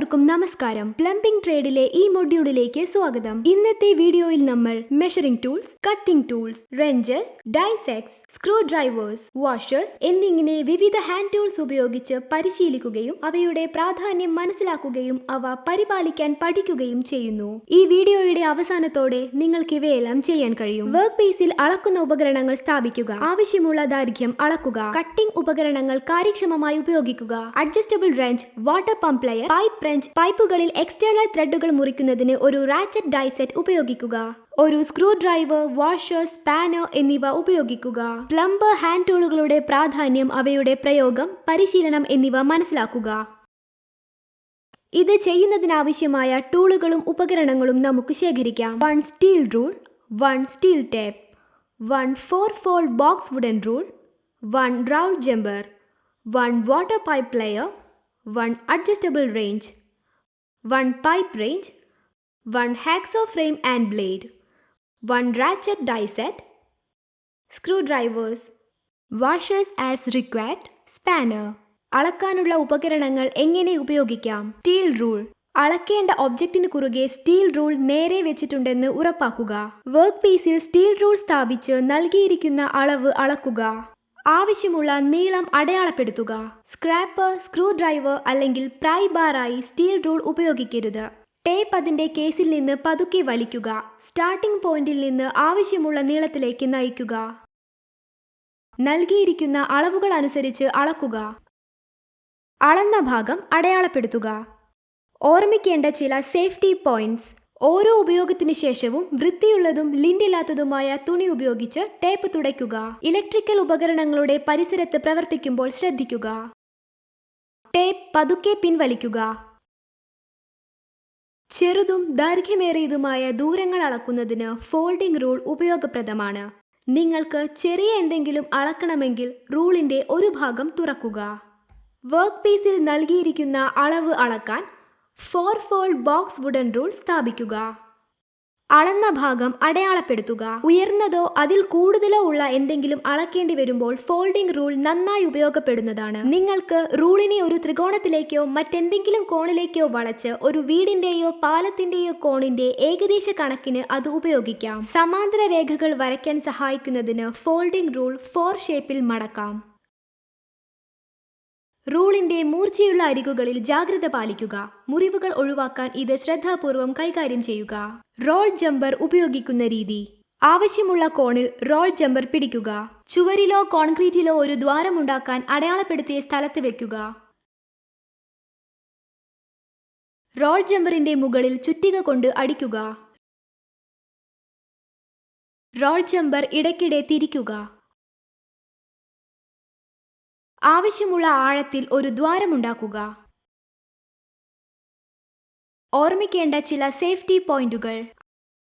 എല്ലാവർക്കും നമസ്കാരം. പ്ലംബിംഗ് ട്രേഡിലെ ഈ മൊഡ്യൂളിലേക്ക് സ്വാഗതം. ഇന്നത്തെ വീഡിയോയിൽ നമ്മൾ measuring tools, cutting tools, wrenches, ഡൈസെക്സ്, സ്ക്രൂ ഡ്രൈവേഴ്സ്, വാഷേഴ്സ് എന്നിങ്ങനെ വിവിധ ഹാൻഡ് ടൂൾസ് ഉപയോഗിച്ച് പരിശീലിക്കുകയും അവയുടെ പ്രാധാന്യം മനസ്സിലാക്കുകയും അവ പരിപാലിക്കാൻ പഠിക്കുകയും ചെയ്യുന്നു. ഈ വീഡിയോയുടെ അവസാനത്തോടെ നിങ്ങൾക്ക് ഇവയെല്ലാം ചെയ്യാൻ കഴിയും. വർക്ക് പീസിൽ അളക്കുന്ന ഉപകരണങ്ങൾ സ്ഥാപിക്കുക, ആവശ്യമുള്ള ദൈർഘ്യം അളക്കുക, കട്ടിംഗ് ഉപകരണങ്ങൾ കാര്യക്ഷമമായി ഉപയോഗിക്കുക, adjustable wrench, water pump plier, pipe wrench, പൈപ്പുകളിൽ എക്സ്റ്റേണൽ ത്രെഡുകൾ മുറിക്കുന്നതിന് ഒരു റാച്ചറ്റ് ഡൈസെറ്റ് ഉപയോഗിക്കുക, ഒരു സ്ക്രൂ ഡ്രൈവർ, വാഷർ, സ്പാനർ എന്നിവ ഉപയോഗിക്കുക. പ്ലംബർ ഹാൻഡ് ടൂളുകളുടെ പ്രാധാന്യം, അവയുടെ പ്രയോഗം, പരിശീലനം എന്നിവ മനസ്സിലാക്കുക. ഇത് ചെയ്യുന്നതിനാവശ്യമായ ടൂളുകളും ഉപകരണങ്ങളും നമുക്ക് ശേഖരിക്കാം. 1 steel rule, 1 steel tape, 1 4-fold box wooden rule, 1 round jumper, 1 water pipe plier, 1 adjustable range, 1 pipe range, 1 hacksaw frame and blade, 1 ratchet die set, screwdrivers, washers as required, spanner. അളക്കാനുള്ള ഉപകരണങ്ങൾ എങ്ങനെ ഉപയോഗിക്കാം? Steel rule. അളക്കേണ്ട ഒബ്ജക്റ്റിന് കുറുകെ steel rule നേരെ വെച്ചിട്ടുണ്ടെന്ന് ഉറപ്പാക്കുക. Work പീസിൽ steel rule സ്ഥാപിച്ച് നൽകിയിരിക്കുന്ന അളവ് അളക്കുക. ആവശ്യമുള്ള നീളം അടയാളപ്പെടുത്തുക. സ്ക്രാപ്പർ, സ്ക്രൂ ഡ്രൈവർ അല്ലെങ്കിൽ പ്രൈ ബാറായി സ്റ്റീൽ റൂൾ ഉപയോഗിക്കരുത്. ടേപ്പ് അതിന്റെ കേസിൽ നിന്ന് പതുക്കെ വലിക്കുക. സ്റ്റാർട്ടിംഗ് പോയിന്റിൽ നിന്ന് ആവശ്യമുള്ള നീളത്തിലേക്ക് നയിക്കുക. നൽകിയിരിക്കുന്ന അളവുകൾ അനുസരിച്ച് അളക്കുക. അളന്ന ഭാഗം അടയാളപ്പെടുത്തുക. ഓർമ്മിക്കേണ്ട ചില സേഫ്റ്റി പോയിന്റ്സ്. ഓരോ ഉപയോഗത്തിന് ശേഷവും വൃത്തിയുള്ളതും ലിൻഡില്ലാത്തതുമായ തുണി ഉപയോഗിച്ച് ടേപ്പ് തുടയ്ക്കുക. ഇലക്ട്രിക്കൽ ഉപകരണങ്ങളുടെ പരിസരത്ത് പ്രവർത്തിക്കുമ്പോൾ ശ്രദ്ധിക്കുക. ടേപ്പ് പതുക്കെ പിൻവലിക്കുക. ചെറുതും ദൈർഘ്യമേറിയതുമായ ദൂരങ്ങൾ അളക്കുന്നതിന് ഫോൾഡിംഗ് റൂൾ ഉപയോഗപ്രദമാണ്. നിങ്ങൾക്ക് ചെറിയ എന്തെങ്കിലും അളക്കണമെങ്കിൽ റൂളിന്റെ ഒരു ഭാഗം തുറക്കുക. വർക്ക് പീസിൽ നൽകിയിരിക്കുന്ന അളവ് അളക്കാൻ 4-fold ബോക്സ് വുഡൻ റൂൾ സ്ഥാപിക്കുക. അളന്ന ഭാഗം അടയാളപ്പെടുത്തുക. ഉയർന്നതോ അതിൽ കൂടുതലോ ഉള്ള എന്തെങ്കിലും അളക്കേണ്ടി വരുമ്പോൾ ഫോൾഡിംഗ് റൂൾ നന്നായി ഉപയോഗപ്പെടുന്നതാണ്. നിങ്ങൾക്ക് റൂളിനെ ഒരു ത്രികോണത്തിലേക്കോ മറ്റെന്തെങ്കിലും കോണിലേക്കോ വളച്ച് ഒരു വീടിന്റെയോ പാലത്തിന്റെയോ കോണിന്റെ ഏകദേശ കണക്കിന് അത് ഉപയോഗിക്കാം. സമാന്തര രേഖകൾ വരയ്ക്കാൻ സഹായിക്കുന്നതിന് ഫോൾഡിംഗ് റൂൾ 4 ഷേപ്പിൽ മടക്കാം. റൂളിന്റെ മൂർച്ചയുള്ള അരികുകളിൽ ജാഗ്രത പാലിക്കുക. മുറിവുകൾ ഒഴിവാക്കാൻ ഇത് ശ്രദ്ധാപൂർവം കൈകാര്യം ചെയ്യുക. റോൾ ജമ്പർ ഉപയോഗിക്കുന്ന രീതി. ആവശ്യമുള്ള കോണിൽ റോൾ ജമ്പർ പിടിക്കുക. ചുവരിലോ കോൺക്രീറ്റിലോ ഒരു ദ്വാരമുണ്ടാക്കാൻ അടയാളപ്പെടുത്തിയ സ്ഥലത്ത് വെക്കുക. റോൾ ജമ്പറിന്റെ മുകളിൽ ചുറ്റിക കൊണ്ട് അടിക്കുക. റോൾ ജമ്പർ ഇടയ്ക്കിടെ തിരിക്കുക. ആവശ്യമുള്ള ആഴത്തിൽ ഒരു ദ്വാരമുണ്ടാക്കുക. ഓർമ്മിക്കേണ്ട ചില സേഫ്റ്റി പോയിന്റുകൾ.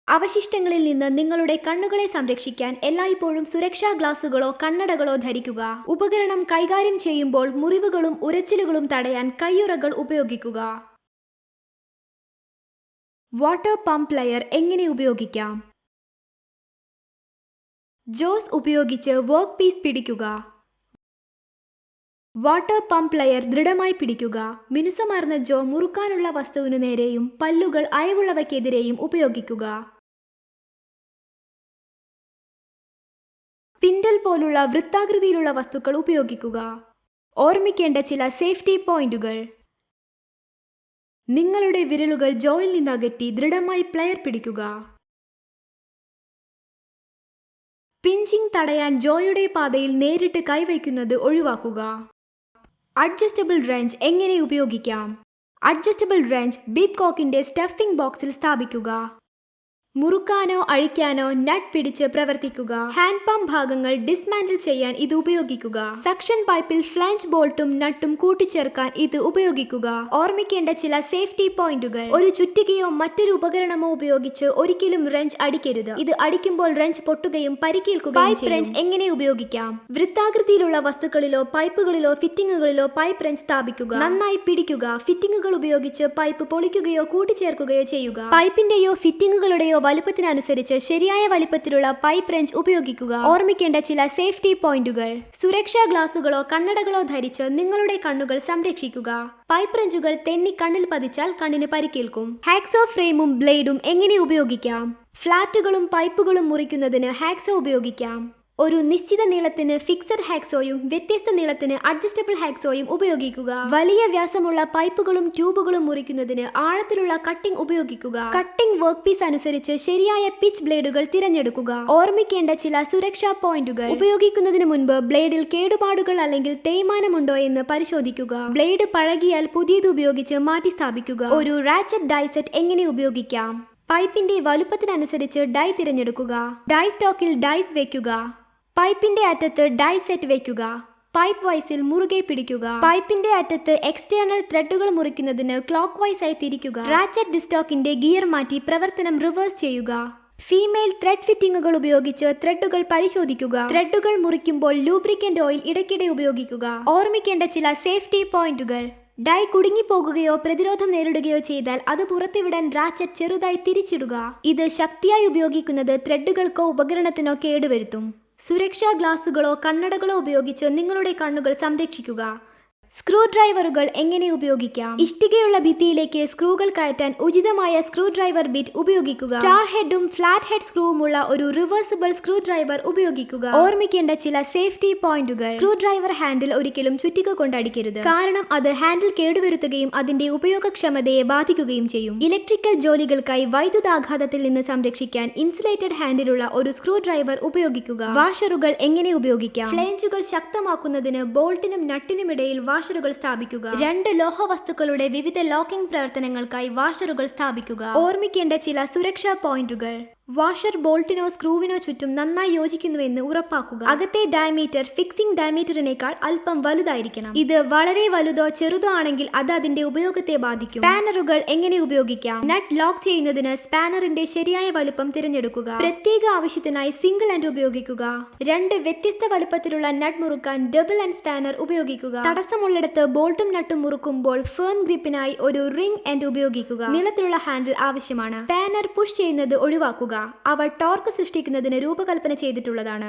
അവശിഷ്ടങ്ങളിൽ നിന്ന് നിങ്ങളുടെ കണ്ണുകളെ സംരക്ഷിക്കാൻ എല്ലായ്പ്പോഴും സുരക്ഷാ ഗ്ലാസുകളോ കണ്ണടകളോ ധരിക്കുക. ഉപകരണം കൈകാര്യം ചെയ്യുമ്പോൾ മുറിവുകളും ഉരച്ചിലുകളും തടയാൻ കയ്യുറകൾ ഉപയോഗിക്കുക. വാട്ടർ പമ്പ് പ്ലെയർ എങ്ങനെ ഉപയോഗിക്കാം? ജോസ് ഉപയോഗിച്ച് വർക്ക് പീസ് പിടിക്കുക. വാട്ടർ പമ്പ് പ്ലെയർ ദൃഢമായി പിടിക്കുക. മിനുസമാർന്ന ജോ മുറുക്കാനുള്ള വസ്തുവിനു നേരെയും പല്ലുകൾ അയവുള്ളവയ്ക്കെതിരെയും ഉപയോഗിക്കുക. സ്പിൻഡിൽ പോലുള്ള വൃത്താകൃതിയിലുള്ള വസ്തുക്കൾ ഉപയോഗിക്കുക. ഓർമ്മിക്കേണ്ട ചില സേഫ്റ്റി പോയിന്റുകൾ. നിങ്ങളുടെ വിരലുകൾ ജോയിൽ നിന്ന് അകറ്റി ദൃഢമായി പ്ലെയർ പിടിക്കുക. പിഞ്ചിങ് തടയാൻ ജോയുടെ പാതയിൽ നേരിട്ട് കൈവയ്ക്കുന്നത് ഒഴിവാക്കുക. അഡ്ജസ്റ്റബിൾ റെഞ്ച് എങ്ങനെ ഉപയോഗിക്കാം? അഡ്ജസ്റ്റബിൾ റെഞ്ച് ബീപ്പ് കോക്കിന്റെ സ്റ്റഫിംഗ് ബോക്സിൽ സ്ഥാപിക്കുക. മുറുക്കാനോ അഴിക്കാനോ നട്ട് പിടിച്ച് പ്രവർത്തിക്കുക. ഹാൻഡ് പമ്പ് ഭാഗങ്ങൾ ഡിസ്മാൻഡിൽ ചെയ്യാൻ ഇത് ഉപയോഗിക്കുക. സക്ഷൻ പൈപ്പിൽ ഫ്ലാഞ്ച് ബോൾട്ടും നട്ടും കൂട്ടിച്ചേർക്കാൻ ഇത് ഉപയോഗിക്കുക. ഓർമ്മിക്കേണ്ട ചില സേഫ്റ്റി പോയിന്റുകൾ. ഒരു ചുറ്റികയോ മറ്റൊരു ഉപകരണമോ ഉപയോഗിച്ച് ഒരിക്കലും റെഞ്ച് അടിക്കരുത്. ഇത് അടിക്കുമ്പോൾ റെഞ്ച് പൊട്ടുകയും പരിക്കേൽക്കുകയും ചെയ്യും. പൈപ്പ് റെഞ്ച് എങ്ങനെ ഉപയോഗിക്കാം? വൃത്താകൃതിയിലുള്ള വസ്തുക്കളിലോ പൈപ്പുകളിലോ ഫിറ്റിംഗുകളിലോ പൈപ്പ് റെഞ്ച് സ്ഥാപിക്കുക. നന്നായി പിടിക്കുക. ഫിറ്റിംഗുകൾ ഉപയോഗിച്ച് പൈപ്പ് പൊളിക്കുകയോ കൂട്ടിച്ചേർക്കുകയോ ചെയ്യുക. പൈപ്പിന്റെയോ ഫിറ്റിംഗുകളുടെയോ വലുപ്പത്തിനനുസരിച്ച് ശരിയായ വലിപ്പത്തിലുള്ള പൈപ്പ് റെഞ്ച് ഉപയോഗിക്കുക. ഓർമ്മിക്കേണ്ട ചില സേഫ്റ്റി പോയിന്റുകൾ. സുരക്ഷാ ഗ്ലാസുകളോ കണ്ണടകളോ ധരിച്ച് നിങ്ങളുടെ കണ്ണുകൾ സംരക്ഷിക്കുക. പൈപ്പ് റെഞ്ചുകൾ തെന്നി കണ്ണിൽ പതിച്ചാൽ കണ്ണിന് പരിക്കേൽക്കും. ഹാക്സോ ഫ്രെയിമും ബ്ലേഡും എങ്ങനെ ഉപയോഗിക്കാം? ഫ്ലാറ്റുകളും പൈപ്പുകളും മുറിക്കുന്നതിന് ഹാക്സോ ഉപയോഗിക്കാം. ഒരു നിശ്ചിത നീളത്തിന് ഫിക്സഡ് ഹാക്സോയും വ്യത്യസ്ത നീളത്തിന് അഡ്ജസ്റ്റബിൾ ഹാക്സോയും ഉപയോഗിക്കുക. വലിയ വ്യാസമുള്ള പൈപ്പുകളും ട്യൂബുകളും മുറിക്കുന്നതിന് ആഴത്തിലുള്ള കട്ടിംഗ് ഉപയോഗിക്കുക. കട്ടിംഗ് വർക്ക് പീസ് അനുസരിച്ച് ശരിയായ പിച്ച് ബ്ലേഡുകൾ തിരഞ്ഞെടുക്കുക. ഓർമ്മിക്കേണ്ട ചില സുരക്ഷാ പോയിന്റുകൾ. ഉപയോഗിക്കുന്നതിന് മുൻപ് ബ്ലേഡിൽ കേടുപാടുകൾ അല്ലെങ്കിൽ തേയ്മാനമുണ്ടോ എന്ന് പരിശോധിക്കുക. ബ്ലേഡ് പഴകിയാൽ പുതിയത് ഉപയോഗിച്ച് മാറ്റി സ്ഥാപിക്കുക. ഒരു റാച്ചറ്റ് ഡൈ സെറ്റ് എങ്ങനെ ഉപയോഗിക്കാം? പൈപ്പിന്റെ വലുപ്പത്തിനനുസരിച്ച് ഡൈ തിരഞ്ഞെടുക്കുക. ഡൈ സ്റ്റോക്കിൽ ഡൈസ് വെക്കുക. പൈപ്പിന്റെ അറ്റത്ത് ഡൈ സെറ്റ് വെക്കുക. പൈപ്പ് വൈസിൽ മുറുകെ പിടിക്കുക. പൈപ്പിന്റെ അറ്റത്ത് എക്സ്റ്റേണൽ ത്രെഡുകൾ മുറിക്കുന്നതിന് ക്ലോക്ക് വൈസ് ആയി തിരിക്കുക. റാച്ചറ്റ് ഡിസ്റ്റോക്കിന്റെ ഗിയർ മാറ്റി പ്രവർത്തനം റിവേഴ്സ് ചെയ്യുക. ഫീമെയിൽ ത്രെഡ് ഫിറ്റിംഗുകൾ ഉപയോഗിച്ച് ത്രെഡുകൾ പരിശോധിക്കുക. ത്രെഡുകൾ മുറിക്കുമ്പോൾ ലൂബ്രിക്കന്റ് ഓയിൽ ഇടയ്ക്കിടെ ഉപയോഗിക്കുക. ഓർമ്മിക്കേണ്ട ചില സേഫ്റ്റി പോയിന്റുകൾ. ഡൈ കുടുങ്ങിപ്പോകുകയോ പ്രതിരോധം നേരിടുകയോ ചെയ്താൽ അത് പുറത്തുവിടാൻ റാച്ചറ്റ് ചെറുതായി തിരിച്ചിടുക. ഇത് ശക്തിയായി ഉപയോഗിക്കുന്നത് ത്രെഡുകൾക്കോ ഉപകരണത്തിനോ കേടുവരുത്തും. സുരക്ഷാ ഗ്ലാസുകളോ കണ്ണടകളോ ഉപയോഗിച്ച് നിങ്ങളുടെ കണ്ണുകൾ സംരക്ഷിക്കുക. സ്ക്രൂ ഡ്രൈവറുകൾ എങ്ങനെ ഉപയോഗിക്കാം? ഇഷ്ടികയുള്ള ഭിത്തിയിലേക്ക് സ്ക്രൂകൾ കയറ്റാൻ ഉചിതമായ സ്ക്രൂ ഡ്രൈവർ ബിറ്റ് ഉപയോഗിക്കുക. സ്റ്റാർ ഹെഡും ഫ്ലാറ്റ് ഹെഡ് സ്ക്രൂവുമുള്ള ഒരു റിവേഴ്സിബിൾ സ്ക്രൂ ഡ്രൈവർ ഉപയോഗിക്കുക. ഓർമ്മിക്കേണ്ട ചില സേഫ്റ്റി പോയിന്റുകൾ. സ്ക്രൂ ഡ്രൈവർ ഹാൻഡിൽ ഒരിക്കലും ചുറ്റിക കൊണ്ടടിക്കരുത്. കാരണം അത് ഹാൻഡിൽ കേടുവരുത്തുകയും അതിന്റെ ഉപയോഗക്ഷമതയെ ബാധിക്കുകയും ചെയ്യും. ഇലക്ട്രിക്കൽ ജോലികൾക്കായി വൈദ്യുതാഘാതത്തിൽ നിന്ന് സംരക്ഷിക്കാൻ ഇൻസുലേറ്റഡ് ഹാൻഡിലുള്ള ഒരു സ്ക്രൂ ഡ്രൈവർ ഉപയോഗിക്കുക. വാഷറുകൾ എങ്ങനെ ഉപയോഗിക്കാം? ഫ്ലേഞ്ചുകൾ ശക്തമാക്കുന്നതിന് ബോൾട്ടിനും നട്ടിനുമിടയിൽ വാഷറുകൾ സ്ഥാപിക്കുക. രണ്ട് ലോഹവസ്തുക്കളുടെ വിവിധ ലോക്കിംഗ് പ്രവർത്തനങ്ങൾക്കായി വാഷറുകൾ സ്ഥാപിക്കുക. ഓർമ്മിക്കേണ്ട ചില സുരക്ഷാ പോയിന്റുകൾ. വാഷർ ബോൾട്ടിനോ സ്ക്രൂവിനോ ചുറ്റും നന്നായി യോജിക്കുന്നുവെന്ന് ഉറപ്പാക്കുക. അകത്തെ ഡയമീറ്റർ ഫിക്സിംഗ് ഡയമീറ്ററിനേക്കാൾ അല്പം വലുതായിരിക്കണം. ഇത് വളരെ വലുതോ ചെറുതോ ആണെങ്കിൽ അത് അതിന്റെ ഉപയോഗത്തെ ബാധിക്കും. സ്പാനറുകൾ എങ്ങനെ ഉപയോഗിക്കാം? നട്ട് ലോക്ക് ചെയ്യുന്നതിന് സ്പാനറിന്റെ ശരിയായ വലുപ്പം തിരഞ്ഞെടുക്കുക. പ്രത്യേക ആവശ്യത്തിനായി സിംഗിൾ എൻഡ് ഉപയോഗിക്കുക. രണ്ട് വ്യത്യസ്ത വലുപ്പത്തിലുള്ള നട്ട് മുറുക്കാൻ ഡബിൾ എൻഡ് സ്പാനർ ഉപയോഗിക്കുക. തടസ്സമുള്ളിടത്ത് ബോൾട്ടും നട്ടും മുറുക്കുമ്പോൾ ഫേം ഗ്രിപ്പിനായി ഒരു റിംഗ് എൻഡ് ഉപയോഗിക്കുക. നീളത്തിലുള്ള ഹാൻഡിൽ ആവശ്യമാണ്. സ്പാനർ പുഷ് ചെയ്യുന്നത് ഒഴിവാക്കുക. അവ ടോർക്ക് സൃഷ്ടിക്കുന്നതിന് രൂപകൽപ്പന ചെയ്തിട്ടുള്ളതാണ്.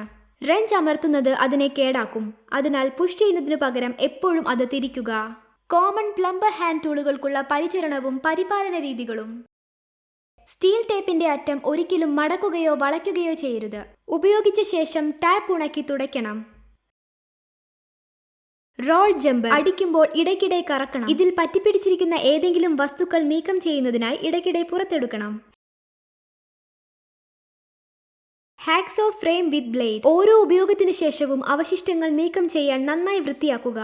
റെഞ്ച് അമർത്തുന്നത് അതിനെ കേടാക്കും. അതിനാൽ പുഷ് ചെയ്യുന്നതിനു പകരം എപ്പോഴും അത് തിരിക്കുക. കോമൺ പ്ലംബർ ഹാൻഡ് ടൂളുകൾക്കുള്ള പരിചരണവും പരിപാലന രീതികളും. സ്റ്റീൽ ടേപ്പിന്റെ അറ്റം ഒരിക്കലും മടക്കുകയോ വളയ്ക്കുകയോ ചെയ്യരുത്. ഉപയോഗിച്ച ശേഷം ടാപ്പ് ഉണക്കി തുടയ്ക്കണം. റോൾ ജമ്പർ അടിക്കുമ്പോൾ ഇടയ്ക്കിടെ കറക്കണം. ഇതിൽ പറ്റിപ്പിടിച്ചിരിക്കുന്ന ഏതെങ്കിലും വസ്തുക്കൾ നീക്കം ചെയ്യുന്നതിനായി ഇടയ്ക്കിടെ പുറത്തെടുക്കണം. Hacksaw frame with blade. ഓരോ ഉപയോഗത്തിന് ശേഷവും അവശിഷ്ടങ്ങൾ നീക്കം ചെയ്യാൻ നന്നായി വൃത്തിയാക്കുക.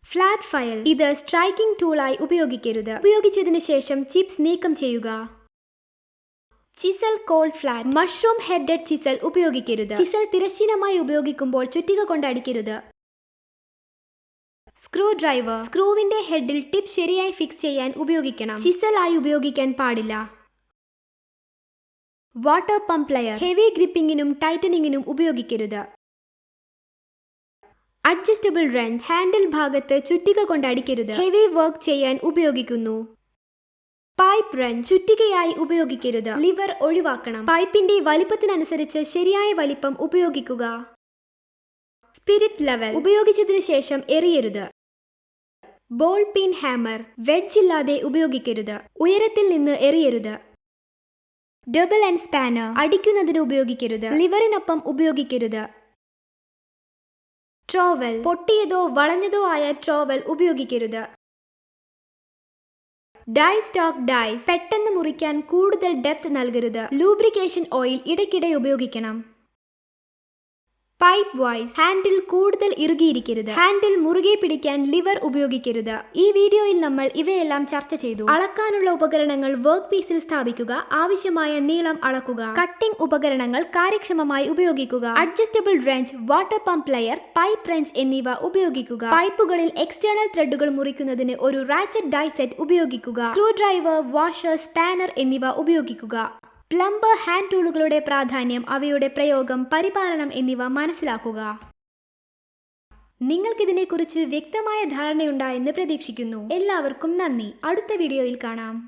Flat file. ഇത് സ്ട്രൈക്കിംഗ് ടൂളായി ഉപയോഗിക്കരുത്. ഉപയോഗിച്ചതിന് ശേഷം ചിപ്സ് നീക്കം ചെയ്യുക. Chisel cold flat. Mushroom headed chisel ഉപയോഗിക്കരുത്. ചിസൽ തിരശ്ചീനമായി ഉപയോഗിക്കുമ്പോൾ ചുറ്റിക കൊണ്ടടിക്കരുത്. Screw driver. സ്ക്രൂവിന്റെ ഹെഡിൽ ടിപ്പ് ശരിയായി ഫിക്സ് ചെയ്യാൻ ഉപയോഗിക്കണം. ചിസൽ ആയി ഉപയോഗിക്കാൻ പാടില്ല. Water pump plier. ഹെവി ഗ്രിപ്പിംഗിനും ടൈറ്റനിങ്ങിനും ഉപയോഗിക്കരുത്. Adjustable wrench. ഹാൻഡിൽ ഭാഗത്ത് ചുറ്റിക കൊണ്ടടിക്കരുത്. ഹെവി വർക്ക് ചെയ്യാൻ ഉപയോഗിക്കുന്നു. Pipe wrench. ചുറ്റികയായി ഉപയോഗിക്കരുത്. ലിവർ ഒഴിവാക്കണം. പൈപ്പിന്റെ വലിപ്പത്തിനനുസരിച്ച് ശരിയായ വലിപ്പം ഉപയോഗിക്കുക. Spirit level. ഉപയോഗിച്ചതിനു ശേഷം എറിയരുത്. Ball peen hammer. വെഡ്ജ് ഇല്ലാതെ ഉപയോഗിക്കരുത്. ഉയരത്തിൽ നിന്ന് എറിയരുത്. Double end spanner. അടിക്കുന്നതിന് ഉപയോഗിക്കരുത്. ലിവറിനൊപ്പം ഉപയോഗിക്കരുത്. ട്രോവൽ. പൊട്ടിയതോ വളഞ്ഞതോ ആയ ട്രോവൽ ഉപയോഗിക്കരുത്. Die stock dies. പെട്ടെന്ന് മുറിക്കാൻ കൂടുതൽ ഡെപ്ത് നൽകരുത്. ലൂബ്രിക്കേഷൻ ഓയിൽ ഇടയ്ക്കിടെ ഉപയോഗിക്കണം. Pipe vice. ഹാൻഡിൽ കൂടുതൽ ഇറുകിയിരിക്കരുത്. ഹാൻഡിൽ മുറുകെ പിടിക്കാൻ ലിവർ ഉപയോഗിക്കരുത്. ഈ വീഡിയോയിൽ നമ്മൾ ഇവയെല്ലാം ചർച്ച ചെയ്തു. അളക്കാനുള്ള ഉപകരണങ്ങൾ വർക്ക് പീസിൽ സ്ഥാപിക്കുക. ആവശ്യമായ നീളം അളക്കുക. കട്ടിംഗ് ഉപകരണങ്ങൾ കാര്യക്ഷമമായി ഉപയോഗിക്കുക. Adjustable wrench, water pump plier, pipe wrench എന്നിവ ഉപയോഗിക്കുക. പൈപ്പുകളിൽ എക്സ്റ്റേണൽ ത്രെഡുകൾ മുറിക്കുന്നതിന് ഒരു റാച്ചറ്റ് ഡൈ സെറ്റ് ഉപയോഗിക്കുക. സ്ക്രൂ ഡ്രൈവർ, വാഷർ, സ്പാനർ എന്നിവ ഉപയോഗിക്കുക. പ്ലംബർ ഹാൻഡ് ടൂളുകളുടെ പ്രാധാന്യം, അവയുടെ പ്രയോഗം, പരിപാലനം എന്നിവ മനസ്സിലാക്കുക. നിങ്ങൾക്കിതിനെക്കുറിച്ച് വ്യക്തമായ ധാരണയുണ്ടായെന്ന് പ്രതീക്ഷിക്കുന്നു. എല്ലാവർക്കും നന്ദി. അടുത്ത വീഡിയോയിൽ കാണാം.